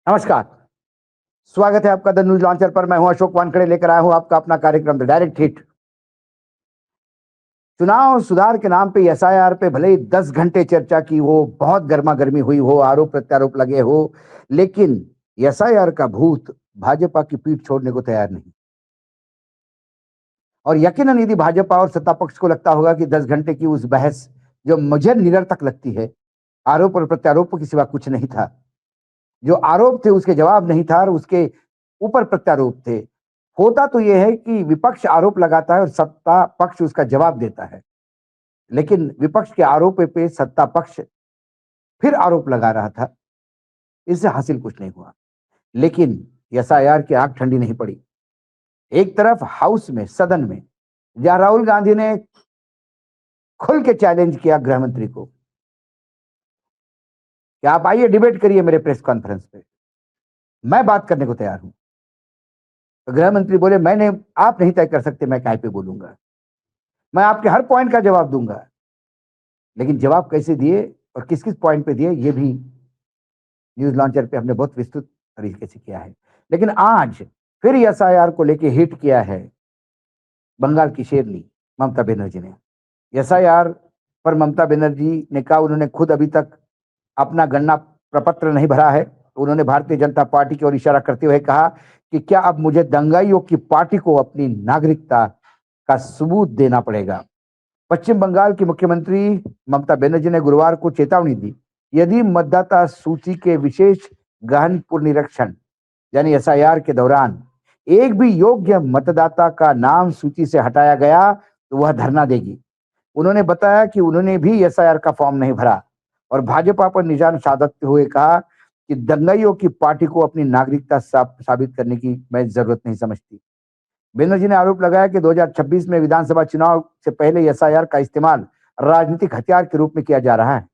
नमस्कार। स्वागत है आपका द न्यूज लॉन्चर पर। मैं हूं अशोक वानखड़े, लेकर आया हूं आपका अपना कार्यक्रम द डायरेक्ट हिट। चुनाव सुधार के नाम पे एसआईआर पे भले ही 10 घंटे चर्चा की हो, बहुत गर्मा गर्मी हुई हो, आरोप प्रत्यारोप लगे हो, लेकिन एसआईआर का भूत भाजपा की पीठ छोड़ने को तैयार नहीं। और यकीनन यदि भाजपा और सत्ता पक्ष को लगता होगा कि 10 घंटे की उस बहस, जो मुझे निरर्थक लगती है, आरोप और प्रत्यारोप के सिवा कुछ नहीं था। जो आरोप थे उसके जवाब नहीं था और उसके ऊपर प्रत्यारोप थे। होता तो यह है कि विपक्ष आरोप लगाता है और सत्ता पक्ष उसका जवाब देता है, लेकिन विपक्ष के आरोप पे सत्ता पक्ष फिर आरोप लगा रहा था। इससे हासिल कुछ नहीं हुआ। लेकिन एसआईआर की आंख ठंडी नहीं पड़ी। एक तरफ हाउस में, सदन में, जहां राहुल गांधी ने खुल के चैलेंज किया गृह मंत्री को कि आप आइए डिबेट करिए मेरे प्रेस कॉन्फ्रेंस पे, मैं बात करने को तैयार हूं। तो गृह मंत्री बोले, मैंने आप नहीं तय कर सकते मैं काय पे बोलूंगा, मैं आपके हर पॉइंट का जवाब दूंगा। लेकिन जवाब कैसे दिए और किस किस पॉइंट पे दिए, ये भी न्यूज लॉन्चर पे हमने बहुत विस्तृत तरीके से किया है। लेकिन आज फिर एसआईआर को लेके हिट किया है बंगाल की शेरनी ममता बनर्जी ने। एसआईआर पर ममता बनर्जी ने कहा उन्होंने खुद अभी तक अपना गणना प्रपत्र नहीं भरा है। उन्होंने भारतीय जनता पार्टी की ओर इशारा करते हुए कहा कि क्या अब मुझे दंगाइयों की पार्टी को अपनी नागरिकता का सबूत देना पड़ेगा। पश्चिम बंगाल की मुख्यमंत्री ममता बनर्जी ने गुरुवार को चेतावनी दी, यदि मतदाता सूची के विशेष गहन पुनरीक्षण यानी एसआईआर के दौरान एक भी योग्य मतदाता का नाम सूची से हटाया गया तो वह धरना देगी। उन्होंने बताया कि उन्होंने भी एसआईआर का फॉर्म नहीं भरा और भाजपा पर निशाना साधते हुए कहा कि दंगाइयों की पार्टी को अपनी नागरिकता साबित करने की मैं जरूरत नहीं समझती। बनर्जी ने आरोप लगाया कि 2026 में विधानसभा चुनाव से पहले एसआईआर का इस्तेमाल राजनीतिक हथियार के रूप में किया जा रहा है।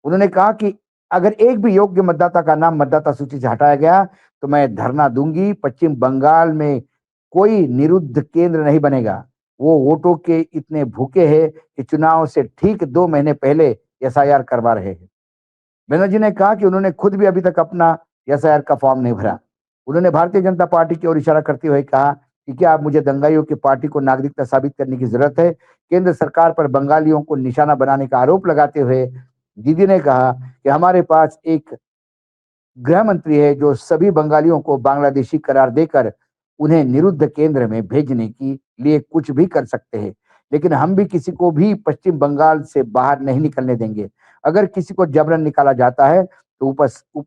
उन्होंने कहा कि अगर एक भी योग्य मतदाता का नाम मतदाता सूची से हटाया गया तो मैं धरना दूंगी। पश्चिम बंगाल में कोई निरुद्ध केंद्र नहीं बनेगा। वो वोटों के इतने भूखे हैं कि चुनाव से ठीक 2 महीने पहले एसआईआर करवा रहे हैं। बनर्जी ने कहा कि उन्होंने खुद भी अभी तक अपना एसआईआर का फॉर्म नहीं भरा। उन्होंने भारतीय जनता पार्टी की ओर इशारा करते हुए कहा कि क्या आप मुझे दंगाइयों की पार्टी को नागरिकता साबित करने की जरूरत है। केंद्र सरकार पर बंगालियों को निशाना बनाने का आरोप लगाते हुए दीदी ने कहा कि हमारे पास एक गृह मंत्री है जो सभी बंगालियों को बांग्लादेशी करार देकर उन्हें निरुद्ध केंद्र में भेजने के लिए कुछ भी कर सकते हैं, लेकिन हम भी किसी को भी पश्चिम बंगाल से बाहर नहीं निकलने देंगे। अगर किसी को जबरन निकाला जाता है तो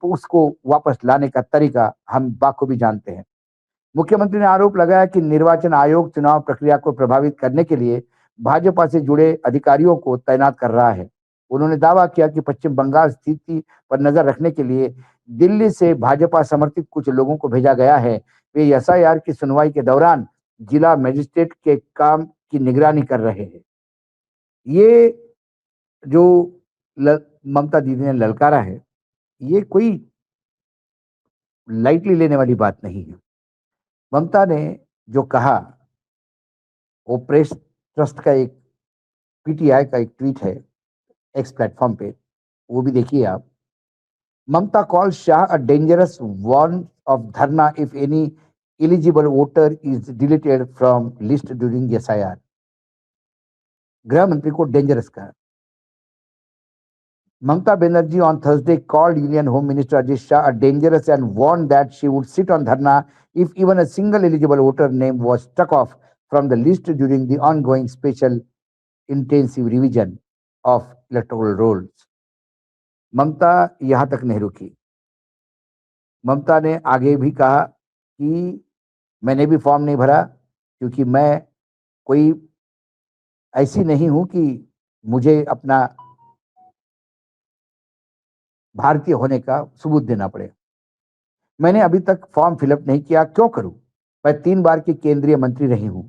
उसको वापस लाने का तरीका हम बाखूबी जानते हैं। मुख्यमंत्री ने आरोप लगाया कि निर्वाचन आयोग चुनाव प्रक्रिया को प्रभावित करने के लिए भाजपा से जुड़े अधिकारियों को तैनात कर रहा है। उन्होंने दावा किया कि पश्चिम बंगाल स्थिति पर नजर रखने के लिए दिल्ली से भाजपा समर्थित कुछ लोगों को भेजा गया है। वे एसआईआर की सुनवाई के दौरान जिला मजिस्ट्रेट के काम की निगरानी कर रहे हैं। ये जो ममता दीदी ने ललकारा है, ये कोई लाइटली लेने वाली बात नहीं है। ममता ने जो कहा वो प्रेस ट्रस्ट का एक पीटीआई का एक ट्वीट है एक्स प्लेटफॉर्म पे, वो भी देखिए आप। Mamata call Shah a dangerous one of dharna if any eligible voter is deleted from list during SIR. गृह मंत्री को डेंजरस कहा। Mamata Banerjee on Thursday called Union Home Minister Rajesh Shah a dangerous and warned that she would sit on dharna if even a single eligible voter name was struck off from the list during the ongoing special intensive revision of electoral rolls. ममता यहां तक नहीं रुकी। ममता ने आगे भी कहा कि मैंने भी फॉर्म नहीं भरा क्योंकि मैं कोई ऐसी नहीं हूं कि मुझे अपना भारतीय होने का सबूत देना पड़े। मैंने अभी तक फॉर्म फिलअप नहीं किया, क्यों करूं? मैं 3 बार की केंद्रीय मंत्री रही हूं,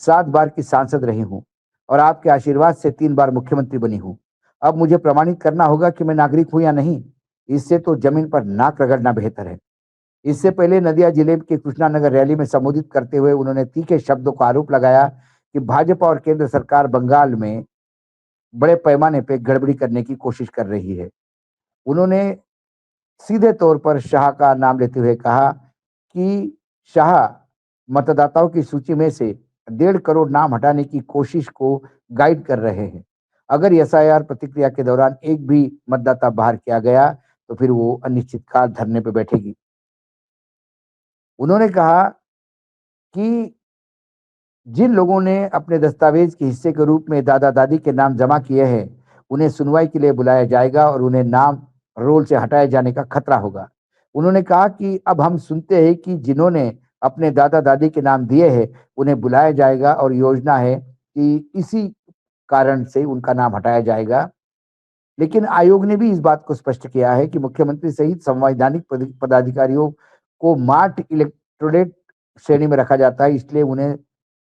7 बार की सांसद रही हूं और आपके आशीर्वाद से 3 बार मुख्यमंत्री बनी हूं। अब मुझे प्रमाणित करना होगा कि मैं नागरिक हूं या नहीं। इससे तो जमीन पर नाक रगड़ना बेहतर है। इससे पहले नदिया जिले के कृष्णानगर रैली में संबोधित करते हुए उन्होंने तीखे शब्दों का आरोप लगाया कि भाजपा और केंद्र सरकार बंगाल में बड़े पैमाने पर गड़बड़ी करने की कोशिश कर रही है। उन्होंने सीधे तौर पर शाह का नाम लेते हुए कहा कि शाह मतदाताओं की सूची में से 1.5 करोड़ नाम हटाने की कोशिश को गाइड कर रहे हैं। अगर एसआईआर प्रतिक्रिया के दौरान एक भी मतदाता बाहर किया गया तो फिर वो अनिश्चितकाल धरने पे बैठेगी। उन्होंने कहा कि जिन लोगों ने अपने दस्तावेज के हिस्से के रूप में दादा-दादी के नाम जमा किए हैं, उन्हें सुनवाई के लिए बुलाया जाएगा और उन्हें नाम रोल से हटाए जाने का खतरा होगा। उन्होंने कहा कि अब हम सुनते हैं कि जिन्होंने अपने दादा-दादी के नाम दिए हैं, उन्हें बुलाया जाएगा और योजना है कि इसी कारण से उनका नाम हटाया जाएगा। लेकिन आयोग ने भी इस बात को स्पष्ट किया है कि मुख्यमंत्री सहित संवैधानिक पदाधिकारियों को मार्ट इलेक्टोरेट श्रेणी में रखा जाता है, इसलिए उन्हें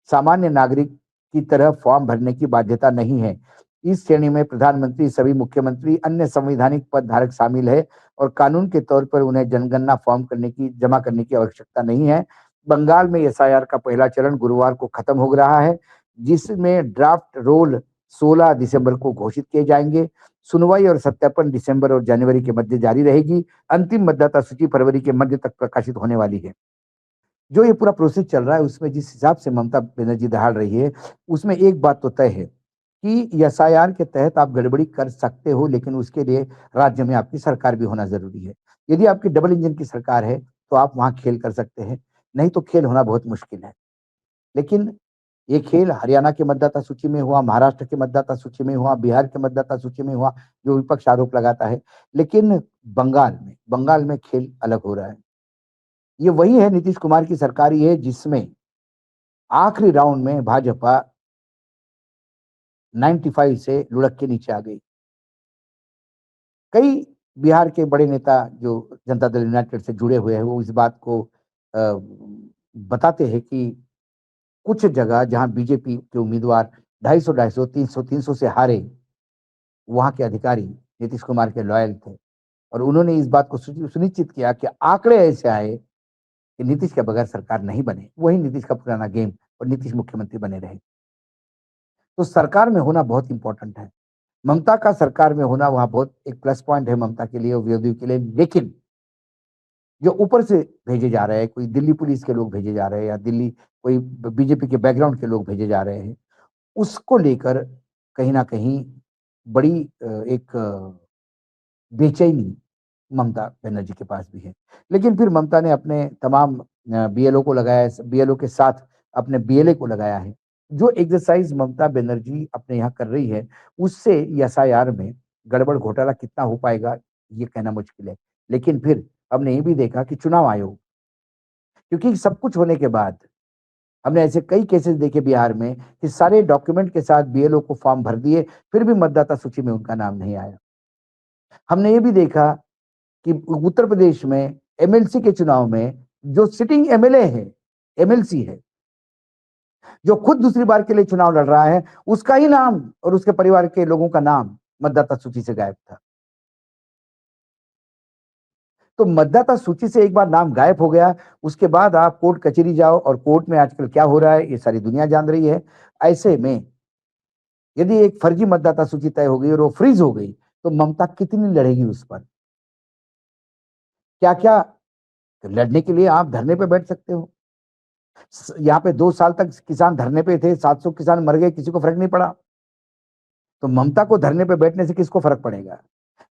सामान्य नागरिक की तरह फॉर्म भरने की बाध्यता नहीं है। इस श्रेणी में प्रधानमंत्री, सभी मुख्यमंत्री, अन्य संवैधानिक पद धारक शामिल है और कानून के तौर पर उन्हें जनगणना फॉर्म जमा करने की आवश्यकता नहीं है। बंगाल में एसआईआर का पहला चरण गुरुवार को खत्म हो रहा है, जिसमें ड्राफ्ट रोल 16 दिसंबर को घोषित किए जाएंगे। सुनवाई और सत्यापन दिसंबर और जनवरी के मध्य जारी रहेगी। अंतिम मतदाता सूची फरवरी के मध्य तक प्रकाशित होने वाली है। जो ये पूरा प्रोसेस चल रहा है उसमें जिस हिसाब से ममता बनर्जी दहाड़ रही है, उसमें एक बात तो तय है कि एसआईआर के तहत आप गड़बड़ी कर सकते हो, लेकिन उसके लिए राज्य में आपकी सरकार भी होना ज़रूरी है। यदि आपकी डबल इंजन की सरकार है, तो आप वहाँ खेल कर सकते हैं, नहीं तो खेल होना बहुत मुश्किल है। लेकिन ये खेल हरियाणा के मतदाता सूची में हुआ, महाराष्ट्र के मतदाता सूची में हुआ, बिहार के मतदाता सूची में हुआ, जो विपक्ष आरोप लगाता है। लेकिन बंगाल में खेल अलग हो रहा है। ये वही है, नीतीश कुमार की सरकार ही है जिसमें आखिरी राउंड में भाजपा 95 से लुढ़क के नीचे आ गई। कई बिहार के बड़े नेता जो जनता दल यूनाइटेड से जुड़े हुए हैं, वो इस बात को बताते हैं कि कुछ जगह जहां बीजेपी के उम्मीदवार 250, 300 से हारे, वहां के अधिकारी नीतीश कुमार के लॉयल थे और उन्होंने इस बात को सुनिश्चित किया कि आंकड़े ऐसे आए कि नीतीश के बगैर सरकार नहीं बने। वही नीतीश का पुराना गेम और नीतीश मुख्यमंत्री बने रहे। तो सरकार में होना बहुत इंपॉर्टेंट है। ममता का सरकार में होना वहां बहुत एक प्लस पॉइंट है ममता के लिए और विरोधियों के लिए। लेकिन जो ऊपर से भेजे जा रहे हैं, कोई दिल्ली पुलिस के लोग भेजे जा रहे हैं या दिल्ली कोई बीजेपी के बैकग्राउंड के लोग भेजे जा रहे हैं, उसको लेकर कहीं न कहीं बड़ी एक बेचैनी ममता बनर्जी के पास भी है। लेकिन फिर ममता ने अपने तमाम बीएलओ को लगाया है, बीएलओ के साथ अपने बीएलए को लगाया है। जो एक्सरसाइज़ ममता बनर्जी अपने यहाँ कर रही है, उससे एसआईआर में गड़बड़ घोटाला कितना हो पाएगा, ये कहना मुश्किल है। लेकिन फिर हमने ये भी देखा कि चुनाव आयोग, क्योंकि सब कुछ होने के बाद हमने ऐसे कई केसेस देखे बिहार में कि सारे डॉक्यूमेंट के साथ बीएलओ को फॉर्म भर दिए, फिर भी मतदाता सूची में उनका नाम नहीं आया। हमने ये भी देखा कि उत्तर प्रदेश में एमएलसी के चुनाव में जो सिटिंग एमएलए है, एमएलसी है, जो खुद दूसरी बार के लिए चुनाव लड़ रहा है, उसका ही नाम और उसके परिवार के लोगों का नाम मतदाता सूची से गायब था। तो मतदाता सूची से एक बार नाम गायब हो गया, उसके बाद आप कोर्ट कचहरी जाओ और कोर्ट में आजकल क्या हो रहा है, ये सारी दुनिया जान रही है। ऐसे में यदि एक फर्जी मतदाता सूची तय हो गई और वो फ्रीज हो गई, तो ममता कितनी लड़ेगी उस पर? क्या-क्या लड़ने के लिए आप धरने पे बैठ सकते हो। यहाँ पे 2 साल तक किसान धरने पे थे, 700 किसान मर गए, किसी को फर्क नहीं पड़ा। तो ममता को धरने पे बैठने से किसको फर्क पड़ेगा?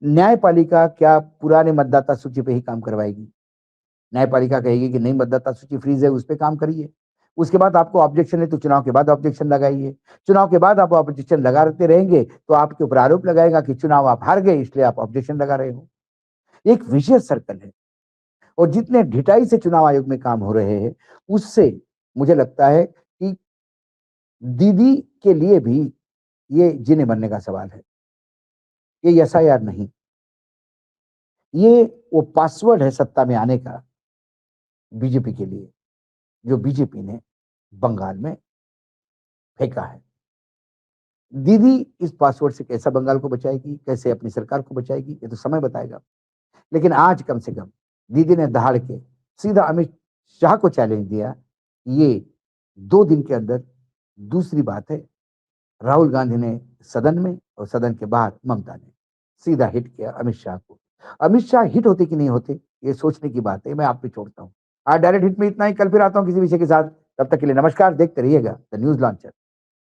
न्यायपालिका क्या पुराने मतदाता सूची पे ही काम करवाएगी? न्यायपालिका कहेगी कि नहीं, मतदाता सूची फ्रीज है, उस पे काम करिए। उसके बाद आपको ऑब्जेक्शन है तो चुनाव के बाद ऑब्जेक्शन लगाइए। चुनाव के बाद आप ऑब्जेक्शन लगाते रहेंगे तो आपके ऊपर आरोप लगाएगा कि चुनाव आप हार गए, इसलिए आप ऑब्जेक्शन लगा रहे हो। एक विशेष सर्कल है और जितने ढिठाई से चुनाव आयोग में काम हो रहे हैं, उससे मुझे लगता है कि दीदी के लिए भी ये जीने मरने का सवाल है। ये एसआईआर नहीं, ये वो पासवर्ड है सत्ता में आने का बीजेपी के लिए, जो बीजेपी ने बंगाल में फेंका है। दीदी इस पासवर्ड से कैसा बंगाल को बचाएगी, कैसे अपनी सरकार को बचाएगी, ये तो समय बताएगा। लेकिन आज कम से कम दीदी ने दहाड़ के सीधा अमित शाह को चैलेंज दिया। ये 2 दिन के अंदर दूसरी बात है, राहुल गांधी ने सदन में और सदन के बाहर ममता ने सीधा हिट किया अमित शाह को। अमित शाह हिट होते कि नहीं होते, ये सोचने की बात है, मैं आप पे छोड़ता हूँ। आज डायरेक्ट हिट में इतना ही, कल फिर आता हूँ किसी विषय के साथ। तब तक के लिए नमस्कार, देखते रहिएगा द न्यूज़ लॉन्चर।